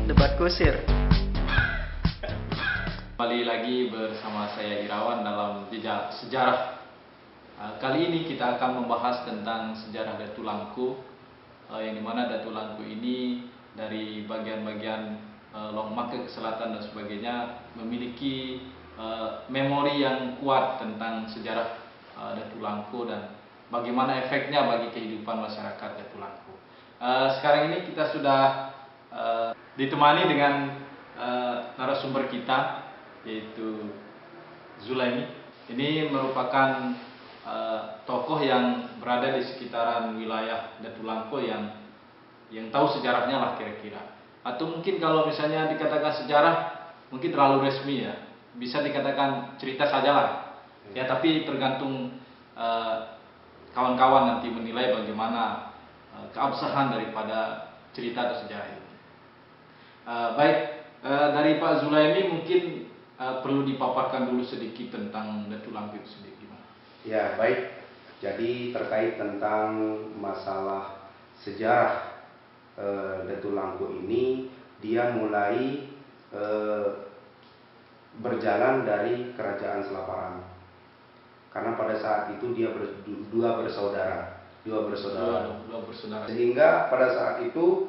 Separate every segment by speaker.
Speaker 1: Debat kusir.
Speaker 2: Kembali lagi bersama saya Irawan dalam Jejak Sejarah. Kali ini kita akan membahas tentang sejarah Datu Langku, yang dimana Datu Langku ini dari bagian-bagian Longmake ke selatan dan sebagainya memiliki memori yang kuat tentang sejarah Datu Langku dan bagaimana efeknya bagi kehidupan masyarakat Datu Langku. Sekarang ini kita sudah ditemani dengan narasumber kita, yaitu Zulaimi. Ini merupakan tokoh yang berada di sekitaran wilayah Datu Langku yang tahu sejarahnya lah kira-kira. Atau mungkin kalau misalnya dikatakan sejarah mungkin terlalu resmi ya, bisa dikatakan cerita saja lah ya, tapi tergantung kawan-kawan nanti menilai bagaimana keabsahan daripada cerita atau sejarah ini. Baik, dari Pak Zulaimi mungkin perlu dipaparkan dulu sedikit tentang Datu Langku itu sendiri gimana?
Speaker 3: Ya, baik. Jadi terkait tentang masalah sejarah Datu Langku ini, dia mulai berjalan dari Kerajaan Selaparang. Karena pada saat itu dia dua bersaudara. Sehingga pada saat itu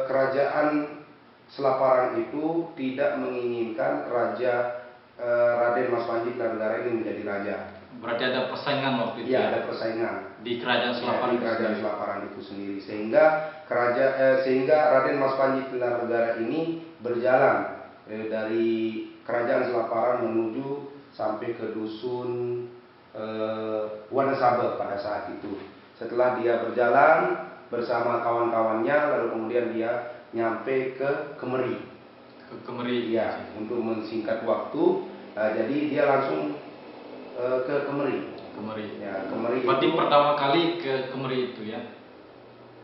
Speaker 3: Kerajaan Selaparang itu tidak menginginkan Raden Mas Panji Tilaranegara ini menjadi raja.
Speaker 2: Berarti ada persaingan waktu itu?
Speaker 3: Iya, ada persaingan
Speaker 2: di Kerajaan Selaparang.
Speaker 3: Di Kerajaan Selaparang itu sendiri, sehingga Raden Mas Panji Tilaranegara ini berjalan dari Kerajaan Selaparang menuju sampai ke dusun Wonosabe pada saat itu. Setelah dia berjalan bersama kawan-kawannya, lalu kemudian dia nyampe ke Kemeri. Ya, untuk mensingkat waktu, jadi dia langsung ke Kemeri. Ya, Kemeri.
Speaker 2: Berarti itu pertama kali ke Kemeri itu ya?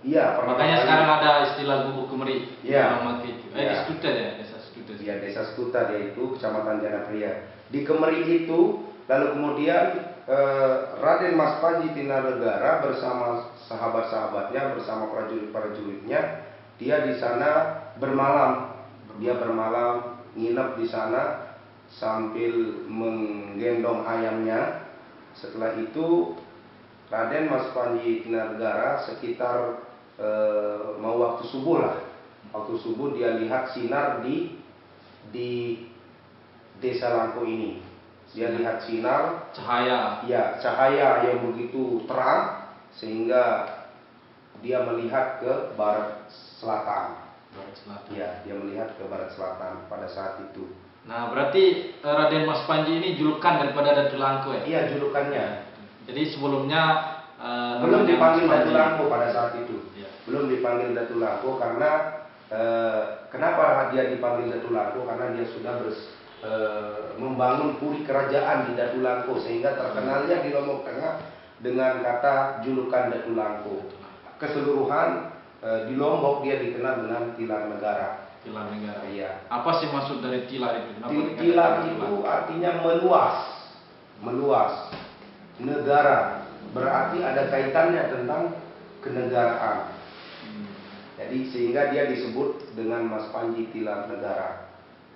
Speaker 3: Iya,
Speaker 2: makanya sekarang ada istilah Gubuk Kemeri.
Speaker 3: Iya.
Speaker 2: Di Stuta ya, Desa Stuta.
Speaker 3: Iya, Desa Stuta, yaitu Kecamatan Janapria. Di Kemeri itu, lalu kemudian Raden Mas Panji Tilaranegara bersama sahabat-sahabatnya, bersama prajurit-prajuritnya, dia di sana bermalam. Dia bermalam, nginep di sana sambil menggendong ayamnya. Setelah itu Raden Mas Panji Tilaranegara sekitar mau waktu subuh lah. Waktu subuh dia lihat sinar di Desa Langku ini. Dia lihat sinar, cahaya yang begitu terang, sehingga dia melihat ke barat selatan. Ya, dia melihat ke barat selatan pada saat itu.
Speaker 2: Nah, berarti Raden Mas Panji ini julukan daripada Datu Langku ya?
Speaker 3: Iya, julukannya.
Speaker 2: Jadi sebelumnya
Speaker 3: belum dipanggil Datu Langku pada saat itu.
Speaker 2: Ya.
Speaker 3: Belum dipanggil Datu Langku karena kenapa dia dipanggil Datu Langku? Karena dia sudah membangun puri kerajaan di Datu Langku, sehingga terkenalnya di Lombok Tengah dengan kata julukan Datu Langku. Keseluruhan di Lombok dia dikenal dengan Tilaranegara.
Speaker 2: Tilaranegara.
Speaker 3: Iya.
Speaker 2: Apa sih maksud dari tilar itu?
Speaker 3: Tilar itu artinya meluas. Negara berarti ada kaitannya tentang kenegaraan. Jadi sehingga dia disebut dengan Mas Panji Tilaranegara.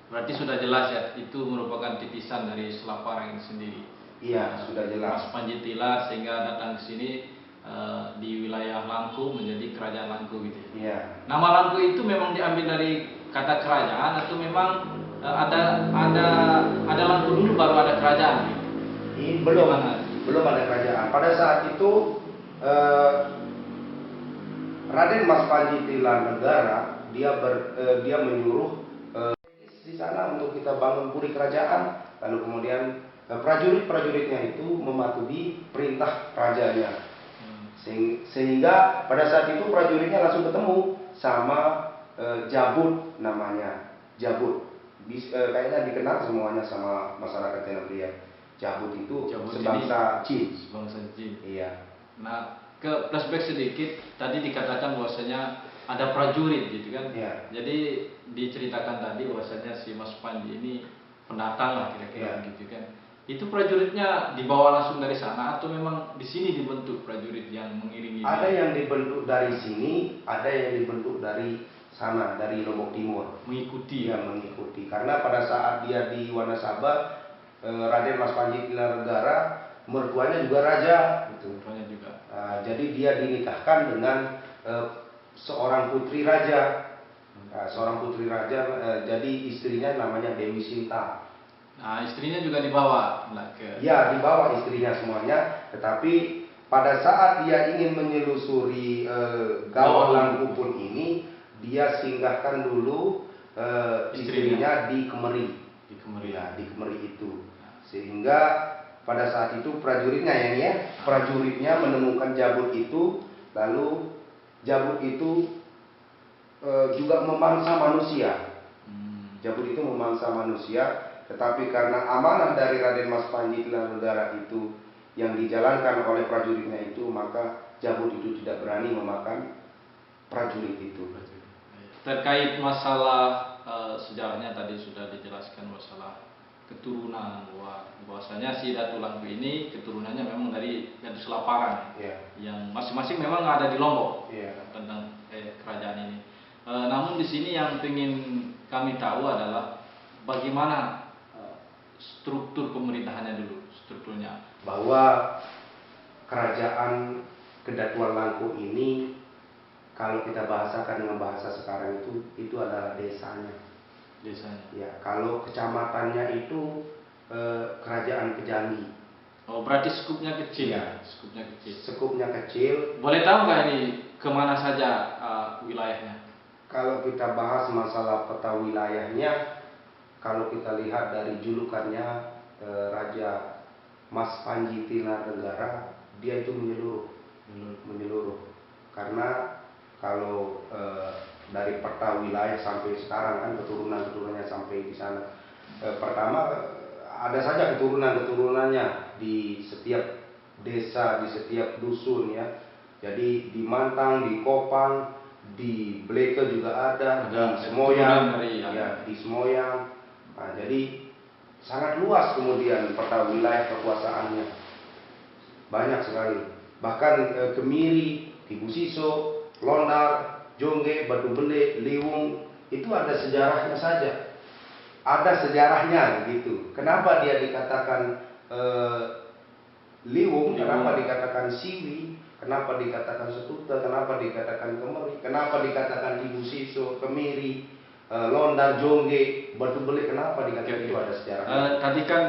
Speaker 2: Berarti sudah jelas ya, itu merupakan titisan dari Selaparang ini sendiri.
Speaker 3: Iya, sudah jelas.
Speaker 2: Mas Panji Tilar sehingga datang ke sini di wilayah Langku menjadi Kerajaan Langku gitu ya.
Speaker 3: Iya.
Speaker 2: Nama Langku itu memang diambil dari kata kerajaan atau memang ada Langku dulu baru ada kerajaan gitu?
Speaker 3: Belum ada kerajaan. Pada saat itu Raden Mas Panji Tilaranegara dia menyuruh di sana untuk kita bangun puri kerajaan, lalu kemudian prajurit-prajuritnya itu mematuhi perintah rajanya. Sehingga pada saat itu prajuritnya langsung ketemu sama Jabut namanya. Jabut. Kayaknya dikenal semuanya sama masyarakat Janapria. Jabut itu sebangsa Jin. Iya.
Speaker 2: Nah, ke flashback sedikit, tadi dikatakan bahwasanya ada prajurit gitu kan.
Speaker 3: Iya.
Speaker 2: Jadi diceritakan tadi bahwasanya si Mas Panji ini pendatang lah kira-kira gitu kan. Itu prajuritnya dibawa langsung dari sana atau memang di sini dibentuk prajurit yang mengiringi
Speaker 3: Ada
Speaker 2: dia?
Speaker 3: yang dibentuk dari sini, ada yang dibentuk dari sana, dari Lombok Timur.
Speaker 2: Mengikuti.
Speaker 3: Dia mengikuti. Karena pada saat dia di Wanasaba, Raden Mas Panji Tinanegara, mertuanya juga raja. Gitu.
Speaker 2: Mertuanya juga.
Speaker 3: Jadi dia dinikahkan dengan seorang putri raja. Seorang putri raja, jadi istrinya namanya Dewi Sinta.
Speaker 2: Nah, istrinya juga dibawa ke.
Speaker 3: Ya, dibawa istrinya semuanya, tetapi pada saat dia ingin menyelusuri Gawah Langku pun ini, dia singgahkan dulu istrinya di Kemeri.
Speaker 2: Di Kemeri.
Speaker 3: Ya, di Kemeri itu. Sehingga pada saat itu prajuritnya prajuritnya menemukan jabut itu, lalu jabut itu juga memangsa manusia. Jabut itu memangsa manusia. Tetapi karena amanah dari Raden Mas Panji Tinanegara itu yang dijalankan oleh prajuritnya itu, maka jabut itu tidak berani memakan prajurit itu.
Speaker 2: Terkait masalah sejarahnya tadi sudah dijelaskan masalah keturunan, bahwasanya si Datu Langku ini keturunannya memang dari Gadus Laparan, yang masing-masing memang ada di Lombok, tentang kerajaan ini. Namun di sini yang ingin kami tahu adalah bagaimana struktur pemerintahannya dulu, strukturnya.
Speaker 3: Bahwa kerajaan Kedatuan Langku ini, kalau kita bahasakan dengan bahasa sekarang itu adalah desanya.
Speaker 2: Desanya.
Speaker 3: Ya, kalau kecamatannya itu Kerajaan Kejangi.
Speaker 2: Oh, berarti skupnya kecil.
Speaker 3: Ya.
Speaker 2: Skupnya kecil.
Speaker 3: Skupnya kecil.
Speaker 2: Boleh tahu nggak ini kemana saja wilayahnya?
Speaker 3: Kalau kita bahas masalah peta wilayahnya, kalau kita lihat dari julukannya Raja Mas Panji Tinanegara, dia itu menyeluruh. Karena kalau dari peta wilayah sampai sekarang kan keturunannya sampai di sana. Pertama ada saja keturunannya di setiap desa, di setiap dusun ya. Jadi di Mantang, di Kopang, di Bleke juga ada di Semoyang, di Semoyang. Nah, jadi sangat luas kemudian peta wilayah kekuasaannya, banyak sekali. Bahkan Kemiri, Tibusiso, Londar, Jongge, Batu Bele, Liwung itu ada sejarahnya saja. Ada sejarahnya gitu. Kenapa dia dikatakan Liwung? Kenapa dikatakan Siwi? Kenapa dikatakan Setuta? Kenapa dikatakan Kemeri? Kenapa dikatakan Tibusiso, Kemiri, Londar, Jongge, Batu Bele? Kenapa dikatakan itu ada sejarahnya?
Speaker 2: Tadi kan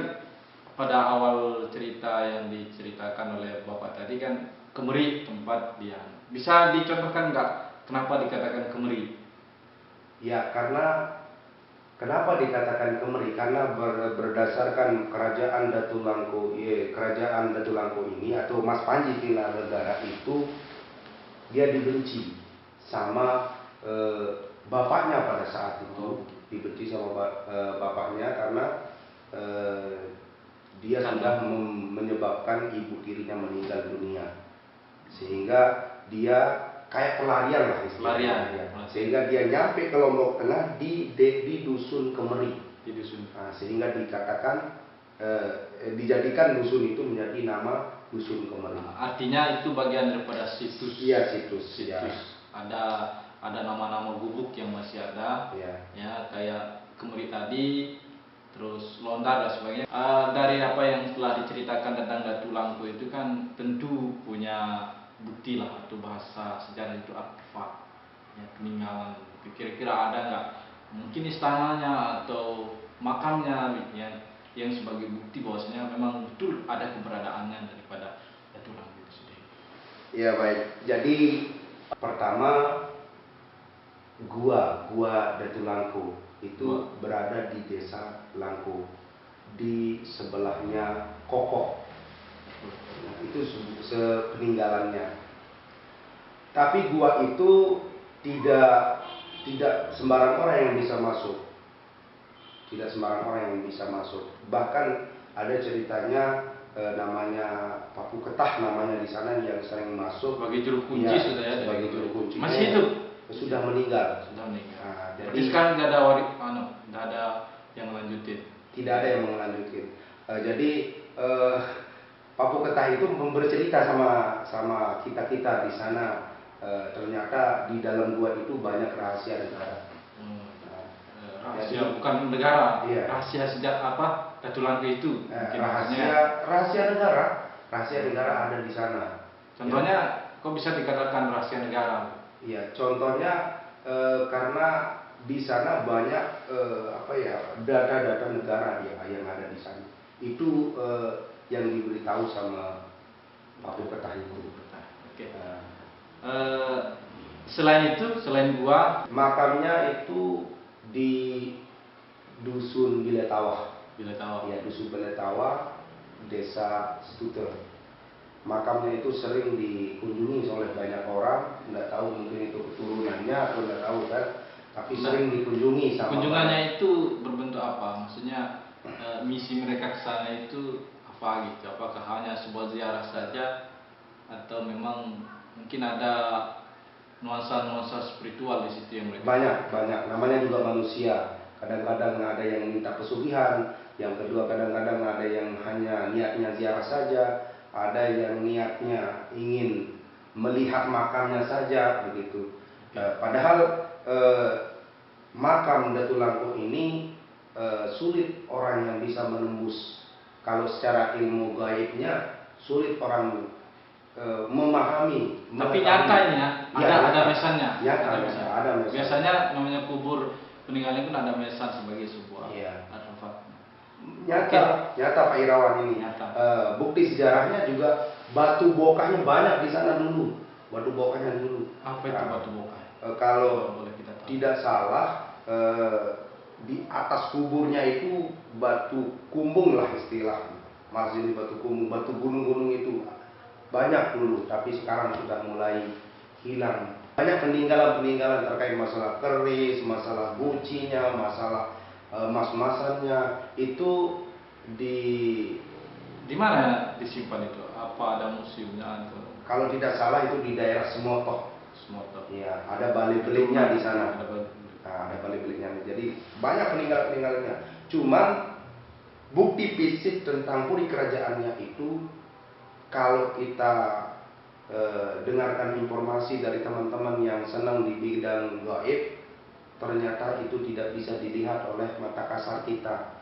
Speaker 2: pada awal cerita yang diceritakan oleh Bapak tadi kan Kemeri tempat dia. Bisa dicontohkan nggak kenapa dikatakan Kemeri?
Speaker 3: Ya, karena kenapa dikatakan Kemeri? Karena berdasarkan kerajaan Datu Langku ini atau Mas Panji Tinanegara itu, dia dibenci sama bapaknya pada saat itu. Dibenci sama bapaknya karena dia sudah menyebabkan ibu tirinya meninggal dunia, sehingga dia kayak pelarian lah istilahnya. Sehingga dia nyampe ke Lombok Tengah di dusun Kemeri. Nah, sehingga dikatakan dijadikan dusun itu menjadi nama dusun Kemeri.
Speaker 2: Artinya itu bagian daripada situs.
Speaker 3: Iya, situs. Ya.
Speaker 2: Ada nama-nama gubuk yang masih ada. Ya, kayak Kemeri tadi, terus Londar dan sebagainya. Dari apa yang telah diceritakan tentang Datu Langku itu kan tentu punya bukti lah, atau bahasa sejarah itu artefak ya, peninggalan. Kira-kira ada nggak mungkin istananya atau makamnya ya, yang sebagai bukti bahwasanya memang betul ada keberadaannya daripada Datu Langku itu sendiri.
Speaker 3: Ya, baik. Jadi pertama gua Datu Langku itu berada di desa Langku, di sebelahnya Kokoh. Nah, itu sepeninggalannya. Tapi gua itu tidak sembarang orang yang bisa masuk. Tidak sembarang orang yang bisa masuk. Bahkan ada ceritanya namanya Papu Ketah namanya di sana yang sering masuk
Speaker 2: sebagai juru kunci ya, sudah ya.
Speaker 3: Sebagai juru kunci.
Speaker 2: Masih hidup?
Speaker 3: Sudah meninggal.
Speaker 2: Nah, jadi sekarang tidak ada tidak ada yang melanjutin.
Speaker 3: Tidak ada yang melanjutin. Jadi Papuketah itu bercerita sama kita di sana. Ternyata di dalam gua itu banyak rahasia negara.
Speaker 2: Rahasia jadi, bukan negara,
Speaker 3: iya.
Speaker 2: Rahasia sejak apa Datu Langku itu.
Speaker 3: Rahasia negara ada di sana.
Speaker 2: Contohnya, kok bisa dikatakan rahasia negara?
Speaker 3: Iya, contohnya karena di sana banyak data-data negara yang ada di sana. Itu yang diberitahu sama Papuketah itu.
Speaker 2: Oke. Selain itu, selain gua,
Speaker 3: makamnya itu di Dusun Biletawah. Ya, Dusun Biletawah, Desa Stuter. Makamnya itu sering dikunjungi oleh banyak orang, nggak tahu mungkin itu keturunannya atau nggak tahu kan, tapi sering dikunjungi sama.
Speaker 2: Kunjungannya itu berbentuk apa? Maksudnya misi mereka ke sana itu apa gitu? Apakah hanya sebuah ziarah saja atau memang mungkin ada nuansa-nuansa spiritual di situ yang mereka?
Speaker 3: Banyak. Namanya juga manusia. Kadang-kadang ada yang minta pesugihan, yang kedua kadang-kadang ada yang hanya niatnya ziarah saja, ada yang niatnya ingin melihat makamnya saja begitu. Padahal makam Datu Langku ini sulit orang yang bisa menembus. Kalau secara ilmu gaibnya sulit orang memahami.
Speaker 2: Tapi nyata ini ya, ada mesannya.
Speaker 3: Ada mesan.
Speaker 2: Biasanya namanya kubur peninggalan pun ada mesan sebagai sebuah artefak.
Speaker 3: Nyata Pak Irawan ini. Bukti sejarahnya juga batu bokahnya banyak di sana dulu. Batu bokahnya dulu.
Speaker 2: Apa itu batu bokah?
Speaker 3: Kalau tidak salah, di atas kuburnya itu batu kumbung lah istilahnya. Masih di batu kumbung, batu gunung-gunung itu banyak dulu, tapi sekarang sudah mulai hilang. Banyak peninggalan-peninggalan terkait masalah keris, masalah bucinya, masalah mas-masannya itu di
Speaker 2: mana disimpan itu? Apa ada museumnya atau?
Speaker 3: Kalau tidak salah itu di daerah Semotok. Ya, ada balik-beliknya di sana. Ada balik-beliknya. Jadi banyak peninggalan-peninggalannya. Cuman bukti fisik tentang puri kerajaannya itu, kalau kita dengarkan informasi dari teman-teman yang senang di bidang gaib, ternyata itu tidak bisa dilihat oleh mata kasar kita.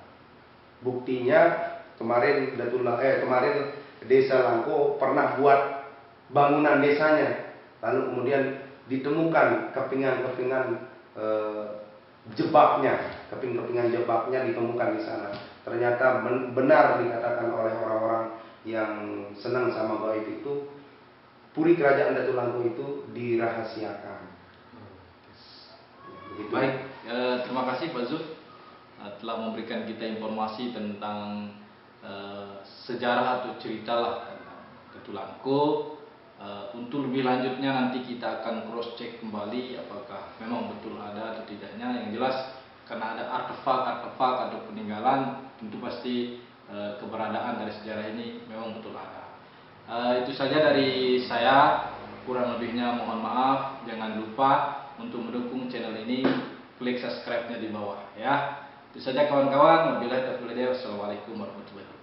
Speaker 3: Buktinya kemarin Desa Langko pernah buat bangunan desanya, lalu kemudian ditemukan kepingan-kepingan keping-kepingan jebaknya ditemukan di sana. Ternyata benar dikatakan oleh orang-orang yang senang sama gaib itu, puri kerajaan Datu Langku itu dirahasiakan.
Speaker 2: Begitu. Baik, terima kasih Pak Zul telah memberikan kita informasi tentang sejarah atau cerita lah tentang Datu Langku. Untuk lebih lanjutnya nanti kita akan cross check kembali apakah memang betul ada atau tidaknya. Yang jelas karena ada artefak atau peninggalan, tentu pasti keberadaan dari sejarah ini memang betul ada. Itu saja dari saya, kurang lebihnya mohon maaf. Jangan lupa untuk mendukung channel ini, klik subscribe-nya di bawah ya. Itu saja kawan-kawan. Wabillahi taufiq wal hidayah. Wassalamualaikum warahmatullahi wabarakatuh.